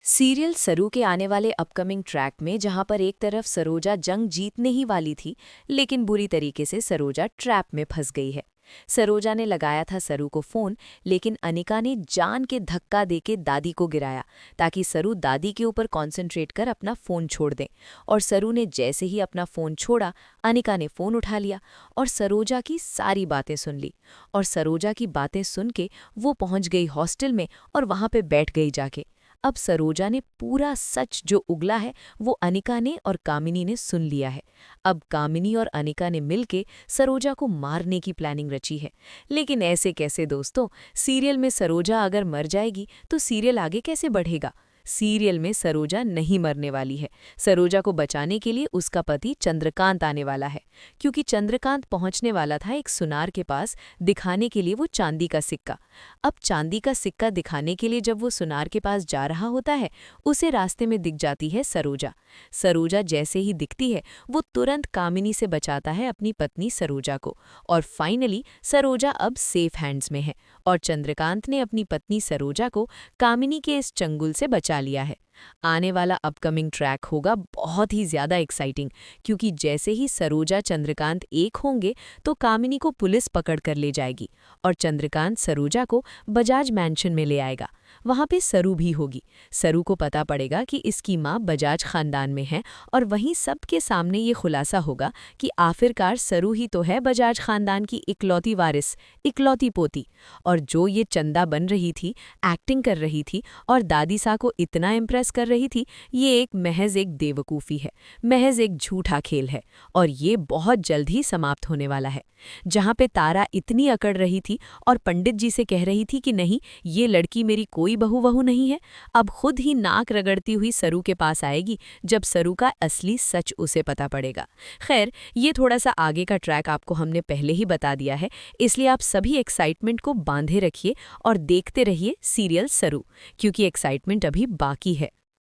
Serial सरू के आने वाले अपकमिंग ट्रैक में जहां पर एक तरफ सरोजा जंग जीतने ही वाली थी, लेकिन बुरी तरीके से सरोजा ट्रैप में फंस गई है। सरोजा ने लगाया था सरू को फोन, लेकिन अनिका ने जान के धक्का देके दादी को गिराया ताकि सरू दादी के ऊपर कंसंट्रेट कर अपना फोन छोड़ दें। और सरू ने जैसे ही अपना फोन छोड़ा, अनिका ने फोन उठा लिया और सरोजा की सारी बातें सुन ली। और सरोजा की बातें सुन के वो पहुंच गई हॉस्टल में और वहां पे बैठ गई जाके। अब सरोजा ने पूरा सच जो उगला है वो अनिका ने और कामिनी ने सुन लिया है। अब कामिनी और अनिका ने मिलके सरोजा को मारने की प्लानिंग रची है। लेकिन ऐसे कैसे दोस्तों, सीरियल में सरोजा अगर मर जाएगी तो सीरियल आगे कैसे बढ़ेगा। सीरियल में सरोजा नहीं मरने वाली है। सरोजा को बचाने के लिए उसका पति चंद्रकांत आने वाला है, क्योंकि चंद्रकांत पहुंचने वाला था एक सुनार के पास दिखाने के लिए वो चांदी का सिक्का। अब चांदी का सिक्का दिखाने के लिए जब वो सुनार के पास जा रहा होता है, उसे रास्ते में दिख जाती है सरोजा। सरोजा जैसे ही दिखती है, वो तुरंत कामिनी से बचाता है अपनी पत्नी सरोजा को। और फाइनली सरोजा अब सेफ हैंड्स में है और चंद्रकांत ने अपनी पत्नी सरोजा को कामिनी के इस चंगुल से बचा लिया है। आने वाला अपकमिंग ट्रैक होगा बहुत ही ज्यादा एक्साइटिंग, क्योंकि जैसे ही सरोजा चंद्रकांत एक होंगे तो कामिनी को पुलिस पकड़ कर ले जाएगी और चंद्रकांत सरोजा को बजाज मैंशन में ले आएगा। वहां पे सरू भी होगी। सरू को पता पड़ेगा कि इसकी माँ बजाज खानदान में है और वहीं सबके सामने ये खुलासा होगा कि आखिरकार सरू ही तो है बजाज खानदान की इकलौती वारिस, इकलौती पोती। और जो ये चंदा बन रही थी, एक्टिंग कर रही थी और दादी सा को इतना इम्प्रेस कर रही थी, ये महज एक बेवकूफ़ी है, महज एक झूठा खेल है। और ये बहुत जल्द ही समाप्त होने वाला है। जहाँ पे तारा इतनी अकड़ रही थी और पंडित जी से कह रही थी कि नहीं, ये लड़की मेरी कोई बहू नहीं है, अब खुद ही नाक रगड़ती हुई सरू के पास आएगी जब सरू का असली सच उसे पता पड़ेगा। खैर, ये थोड़ा सा आगे का ट्रैक आपको हमने पहले ही बता दिया है, इसलिए आप सभी एक्साइटमेंट को बांधे रखिए और देखते रहिए सीरियल सरू, क्योंकि एक्साइटमेंट अभी बाकी है।